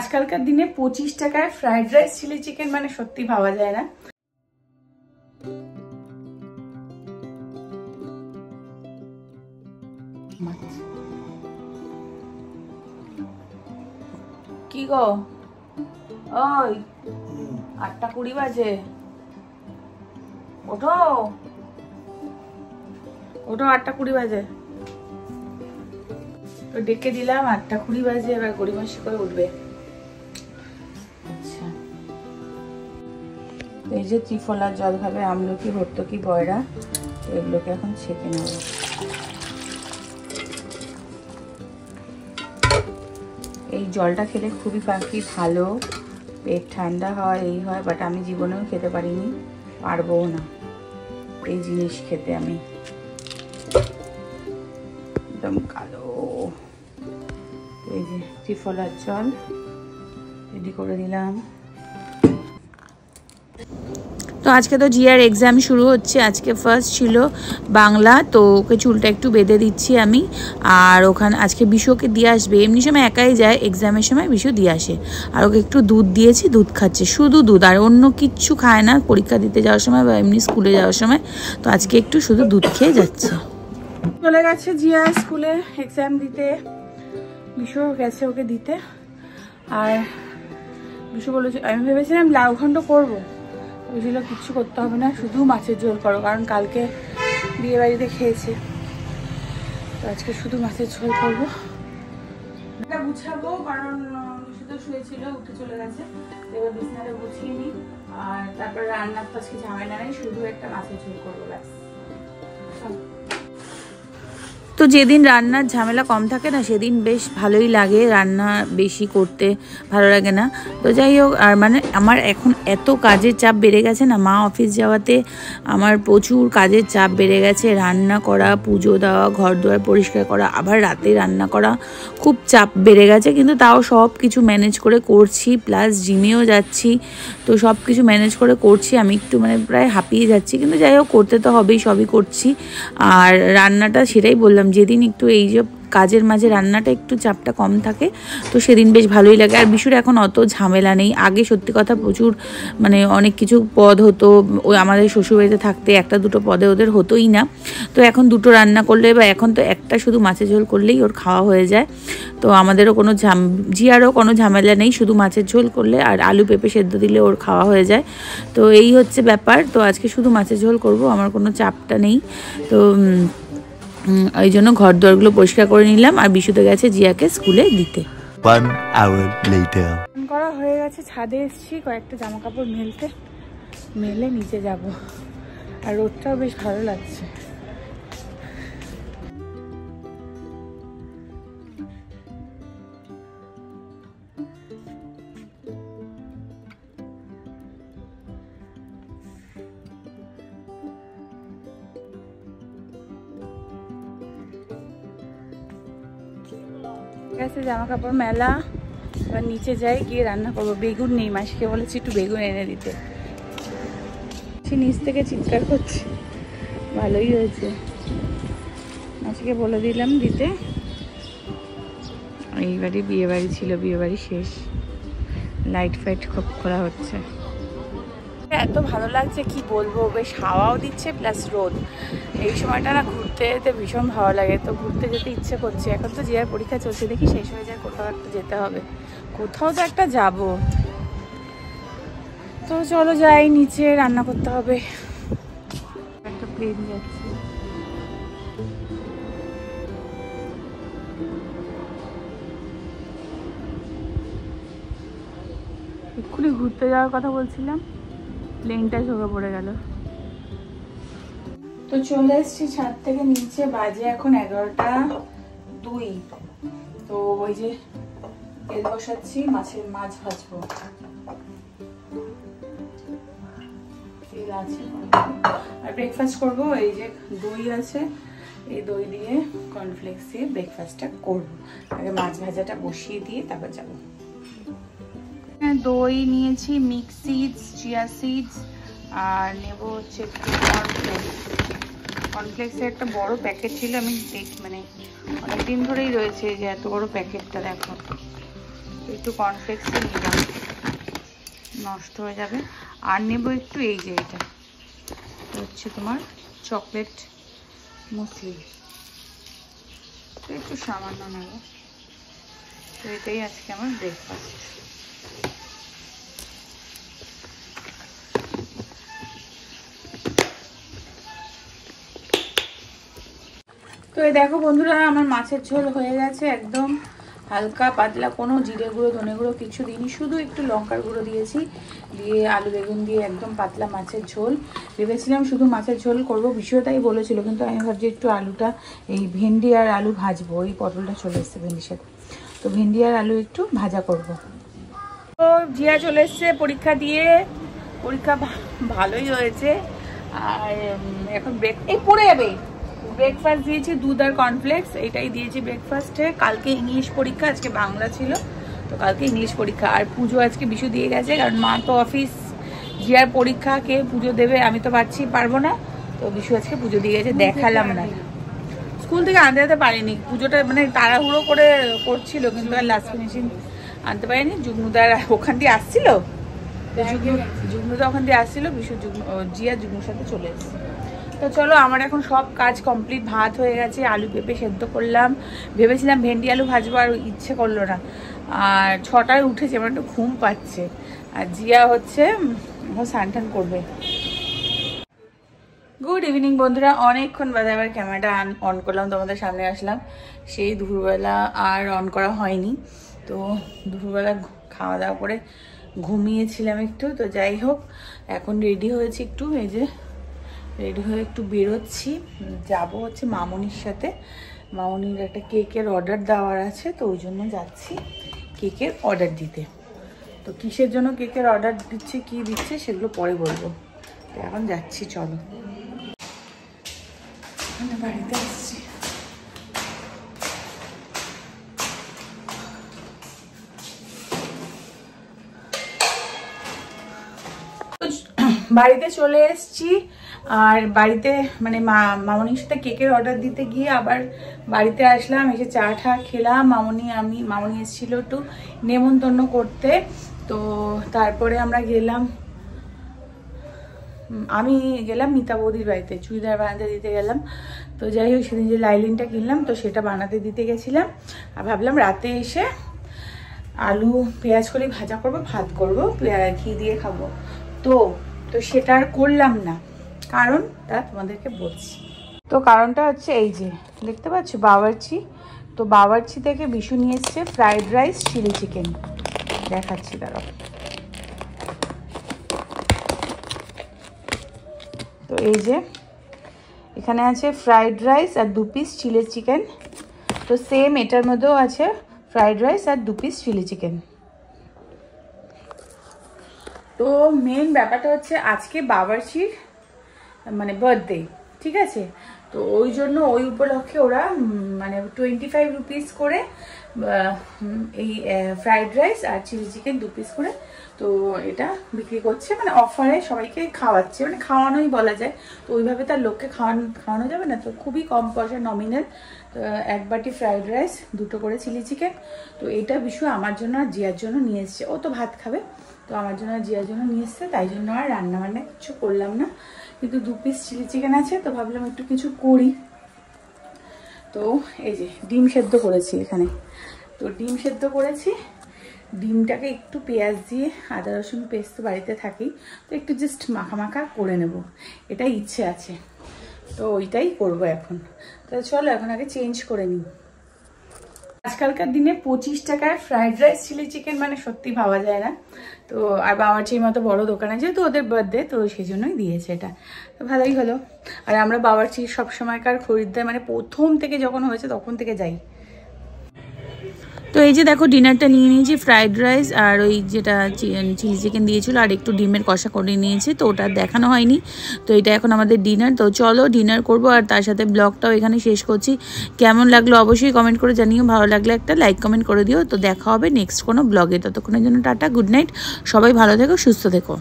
আজকালকার দিনে 25 টাকায় ফ্রাইড রাইস চিলি চিকেন মানে সত্যি ভাবা যায় না। কি গো, ওই 8:20 বাজে, ওঠো ওঠো, 8:20 বাজে। তো ডেকে দিলাম, 8:20 বাজে, এবার গড়িমসি করে উঠবে। আচ্ছা, এই যে ত্রিফলার জল খাবে, আমলকি, ভর্তুকি, বয়রা, এগুলোকে এখন ছেঁকে নেব। এই জলটা খেলে খুবই পাখি ভালো, পেট ঠান্ডা হয়, এই হয়, বাট আমি জীবনেও খেতে পারিনি, পারবও না এই জিনিস খেতে। আমি একদম কালো। এই যে ত্রিফলার জল রেডি করে দিলাম। তো আজকে তো জিয়ার এক্সাম শুরু হচ্ছে, আজকে ফার্স্ট ছিল বাংলা, তো ওকে চুলটা একটু বেঁধে দিচ্ছি আমি। আর ওখানে আজকে বিশুকে দিয়ে আসবে, এমনি সময় একাই যায়, এক্সামের সময় বিশু দিয়ে আসে। আর ওকে একটু দুধ দিয়েছি, দুধ খাচ্ছে, শুধু দুধ, আর অন্য কিচ্ছু খায় না পরীক্ষা দিতে যাওয়ার সময় বা এমনি স্কুলে যাওয়ার সময়। তো আজকে একটু শুধু দুধ খেয়ে যাচ্ছে। চলে গেছে জিয়া স্কুলে এক্সাম দিতে, বিশু গেছে ওকে দিতে। আর বিশু বলেছে, আমি ভেবেছিলাম লাউ ঘন্ট করবো, বুঝলো কিচ্ছু করতে হবে না, শুধু মাছের ঝোল করো, কারণ কালকে বিয়ে বাড়িতে খেয়েছে, তো আজকে শুধু মাছের ঝোল করবো। এটা গুছাবো, কারণ শুধু শুয়েছিল, উঠে চলে গেছে, এবার বিছানাটা গুছিয়ে নিই। আর তারপরে রান্নার তো আজকে ঝামেলা নেই, শুধু একটা মাছের ঝোল করবো ব্যাস। তো যেদিন রান্নার ঝামেলা কম থাকে না, সেদিন বেশ ভালোই লাগে, রান্না বেশি করতে ভালো লাগে না। তো যাই হোক, আর মানে আমার এখন এত কাজের চাপ বেড়ে গেছে না, মা অফিস যাওয়াতে আমার প্রচুর কাজের চাপ বেড়ে গেছে, রান্না করা, পুজো দেওয়া, ঘর দুয়ার পরিষ্কার করা, আবার রাতে রান্না করা, খুব চাপ বেড়ে গেছে। কিন্তু তাও সব কিছু ম্যানেজ করে করছি, প্লাস জিমেও যাচ্ছি, তো সব কিছু ম্যানেজ করে করছি। আমি একটু মানে প্রায় হাঁপিয়ে যাচ্ছি, কিন্তু যাই হোক করতে তো হবেই, সবই করছি। আর রান্নাটা সেটাই বললাম, যেদিন একটু এই যে কাজের মাঝে রান্নাটা একটু চাপটা কম থাকে, তো সেদিন বেশ ভালোই লাগে। আর বিশুর এখন অত ঝামেলা নেই, আগে সত্যি কথা প্রচুর মানে অনেক কিছু পদ হতো, ওই আমাদের শ্বশুরবাড়িতে থাকতে একটা দুটো পদে ওদের হতোই না। তো এখন দুটো রান্না করলে, বা এখন তো একটা শুধু মাছের ঝোল করলেই ওর খাওয়া হয়ে যায়। তো আমাদেরও কোনো জিয়ারও কোনো ঝামেলা নেই, শুধু মাছের ঝোল করলে আর আলু পেঁপে সেদ্ধ দিলে ওর খাওয়া হয়ে যায়। তো এই হচ্ছে ব্যাপার। তো আজকে শুধু মাছের ঝোল করব, আমার কোনো চাপটা নেই। তো ওই জন্য ঘর দোরগুলো পরিষ্কার করে নিলাম, আর বিশুতে গেছে জিয়াকে স্কুলে দিতে। 1 hour later করা হয়ে গেছে, ছাদে এসেছি কয়েকটা জামা কাপড় মেলতে, মেলে নিচে যাব। আর রোদটাও বেশ ভালো লাগছে। গেছে জামা কাপড় মেলা, এবার নিচে যাই, গিয়ে রান্না করবো। বেগুন নেই, মাসিকে বলেছি একটু বেগুন এনে দিতে, নিচ থেকে চিৎকার করছে, ভালোই হয়েছে, মাসিকে বলে দিলাম দিতে। এইবারই বিয়ে বাড়ি ছিল, বিয়ে বাড়ি শেষ, লাইট ফাইট খুব খোলা হচ্ছে। এত ভালো লাগছে কি বলবো, বেশ হাওয়াও দিচ্ছে প্লাস রোদ। এই সময়টা না ঘুরতে যেতে ভীষণ ভালো লাগে, তো ঘুরতে যেতে ইচ্ছে করছে। এখন তো জিয়ার পরীক্ষা চলছে, দেখি শেষ হয়ে যায়, কোথাও একটা যেতে হবে, কোথাও তো একটা যাব। তো চলো যাই, নিচে রান্না করতে হবে। একটা প্লেন যাচ্ছে, এক্ষুনি ঘুরতে যাওয়ার কথা বলছিলাম, প্লেনটা চোখে পড়ে গেল। তো চলে এসছি ছাদ থেকে নিচে, বাজে এখন 11:02। তো ওই যে তেল বসাচ্ছি, মাছ ভাজবো, তেল আছে। আর ব্রেকফাস্ট করবো, এই যে দই আছে, এই দই দিয়ে কর্নফ্লেক্স দিয়ে ব্রেকফাস্টটা করবো। আগে মাছ ভাজাটা বসিয়ে দিয়ে তারপর যাবো। দই নিয়েছি, মিক্স সিডস, চিয়া সিডস, আর নেব হচ্ছে একটু কর্নফ্লেক্সের একটা বড় প্যাকেট ছিল, আমি মানে অনেকদিন ধরেই রয়েছে, যে এত বড় প্যাকেটটা দেখো। 1 2 3 4 5 6 7 8 9 10 একটু কর্নফ্লেক্স নিলাম, নষ্ট হয়ে যাবে। আর নেবো একটু এই যে এটা হচ্ছে তোমার চকলেট মুসলি, তো একটু সামান্য নেব। তো এটাই আজকে আমার ব্রেকফাস্ট। তো এই দেখো বন্ধুরা, আমার মাছের ঝোল হয়ে গেছে একদম হালকা পাতলা, কোনো জিরে গুঁড়ো ধনে গুঁড়ো কিছু দিইনি, শুধু একটু লঙ্কার গুঁড়ো দিয়েছি, দিয়ে আলু বেগুন দিয়ে একদম পাতলা মাছের ঝোল। ভেবেছিলাম শুধু মাছের ঝোল করবো, বিষয়টাই বলেছিল, কিন্তু আমি ভাবছি একটু আলুটা এই ভেন্ডি আর আলু ভাজবো। ওই পটলটা চলে এসছে ভেন্ডির সাথে, তো ভেন্ডি আর আলু একটু ভাজা করব। তো জিয়া চলে এসছে পরীক্ষা দিয়ে, পরীক্ষা ভালোই হয়েছে। আর এখন এই পড়ে যাবে। ব্রেকফাস্ট দিয়েছি দুধ আর কর্নফ্লেক্স, এটাই দিয়েছি ব্রেকফাস্টে। কালকে ইংলিশ পরীক্ষা, আজকে বাংলা ছিল, তো কালকে ইংলিশ পরীক্ষা। আর পুজো আজকে বিশু দিয়ে গেছে, কারণ মা তো অফিস, জিয়ার পরীক্ষা, কে পুজো দেবে, আমি তো পারবো না, তো বিশু আজকে পুজো দিয়ে গেছে। দেখালাম না, স্কুল থেকে আনতে যেতে পারিনি, পুজোটা মানে তাড়াহুড়ো করে করছিল, কিন্তু আর লাস্ট ফিনিশিং আনতে পারিনি। যুগ্নুদার ওখান দিয়ে আসছিল, যুগ্নুদা ওখান দিয়ে আসছিল, বিশু জিয়া যুগ্নুর সাথে চলে এসেছে। তো চলো, আমার এখন সব কাজ কমপ্লিট। ভাত হয়ে গেছে, আলু পেঁপে সেদ্ধ করলাম, ভেবেছিলাম ভেন্ডি আলু ভাজবো, আর ইচ্ছে করলো না। আর 6টায় উঠেছে, আমার একটু ঘুম পাচ্ছে। আর জিয়া হচ্ছে এখন স্নান টান করবে। গুড ইভিনিং বন্ধুরা, অনেকক্ষণ বাদে আবার ক্যামেরাটা অন করলাম, তোমাদের সামনে আসলাম। সেই দুপুরবেলা আর অন করা হয়নি, তো দুপুরবেলা খাওয়া দাওয়া করে ঘুমিয়েছিলাম একটু। তো যাই হোক, এখন রেডি হয়েছি একটু, এই যে রেডি হয়ে একটু বেরোচ্ছি, যাব হচ্ছে মামনির সাথে। মামনির একটা কেকের অর্ডার দেওয়ার আছে, তো ওই জন্য যাচ্ছি কেকের অর্ডার দিতে। তো কিসের জন্য কেকের অর্ডার দিচ্ছে, কি দিচ্ছে সেগুলো পরে বলবো। এখন যাচ্ছি, চলো। বাড়িতে আসছি, বাড়িতে চলে এসছি। আর বাড়িতে মানে মামনির সাথে কেকের অর্ডার দিতে গিয়ে আবার বাড়িতে আসলাম, এসে চা ঠা খেলাম। মামনি এসেছিল একটু নেমন্তন্ন করতে, তো তারপরে আমরা গেলাম, আমি গেলাম মিতা বৌদির বাড়িতে, চুড়িদার বানাতে দিতে গেলাম। তো যাই হোক, সেদিন যে লাইলিনটা কিনলাম, তো সেটা বানাতে দিতে গেছিলাম। আর ভাবলাম রাতে এসে আলু পেঁয়াজ করে ভাজা করবো, ভাত করবো, ঘি দিয়ে খাবো। তো সেটা আর করলাম না, কারণটা তোমাদেরকে বলছি। তো কারণটা হচ্ছে এই যে দেখতে পাচ্ছ বাওয়ার্চি, তো বাওয়ার্চি থেকে বিশু নিয়ে এসছে ফ্রাইড রাইস চিলি চিকেন, দেখাচ্ছি দাঁড়াও। তো এই যে এখানে আছে ফ্রাইড রাইস আর 2 পিস চিলি চিকেন, তো সেম এটার মধ্যেও আছে ফ্রাইড রাইস আর 2 পিস চিলি চিকেন। তো মেন ব্যাপারটা হচ্ছে আজকে বাবরচির মানে বার্থডে, ঠিক আছে? তো ওই জন্য ওই উপলক্ষে ওরা মানে 25 রুপিস করে এই ফ্রাইড রাইস আর চিলি চিকেন 2 পিস করে তো এটা বিক্রি করছে, মানে অফারে সবাইকে খাওয়াচ্ছে, মানে খাওয়ানোই বলা যায়। তো ওইভাবে তার লোককে খাওয়ানো যাবে না, তো খুবই কম পয়সা, নমিনাল। তো 1 বাটি ফ্রাইড রাইস, 2টো করে চিলি চিকেন। তো এটা বিশু আমার জন্য আর জিয়ার জন্য নিয়ে এসছে, ও তো ভাত খাবে, তো আমার জন্য আর জিয়ার জন্য নিয়ে এসছে, তাই জন্য আর রান্না বান্না কিছু করলাম না। কিন্তু 2 পিস চিলি চিকেন আছে, তো ভাবলাম একটু কিছু করি। তো এই যে ডিম সেদ্ধ করেছি এখানে, তো ডিম সেদ্ধ করেছি, ডিমটাকে একটু পেঁয়াজ দিয়ে, আদা রসুন পেস্ট তো বাড়িতে থাকেই, তো একটু জাস্ট মাখা মাখা করে নেব, এটাই ইচ্ছে আছে। তো ওইটাই করব এখন। তো চলো এখন আগে চেঞ্জ করে নিই। আজকালকার দিনে 25 টাকায় ফ্রাইড রাইস চিলি চিকেন মানে সত্যি ভাবা যায় না। তো আর বাওয়ার্চির মতো বড় দোকানে, যেহেতু ওদের বার্থডে, তো সেই জন্যই দিয়েছে এটা, তো ভালোই হলো। আর আমরা বাওয়ার্চির সবসময়কার খরিদ্দার, মানে প্রথম থেকে যখন হয়েছে তখন থেকে যাই। তো এই যে দেখো ডিনারটা নিয়ে নিয়েছি, ফ্রাইড রাইস আর ওই যেটা চিলি চিকেন দিয়েছিল, আর একটু ডিমের কষা করে নিয়েছি, তো ওটা দেখানো হয়নি। তো এটা এখন আমাদের ডিনার। তো চলো ডিনার করব, আর তার সাথে ব্লগটাও এখানে শেষ করছি। কেমন লাগলো অবশ্যই কমেন্ট করে জানিও, ভালো লাগলে একটা লাইক কমেন্ট করে দিও। তো দেখা হবে নেক্সট কোনো ব্লগে, ততক্ষণের জন্য টাটা, গুড নাইট, সবাই ভালো থেকো, সুস্থ থেকো।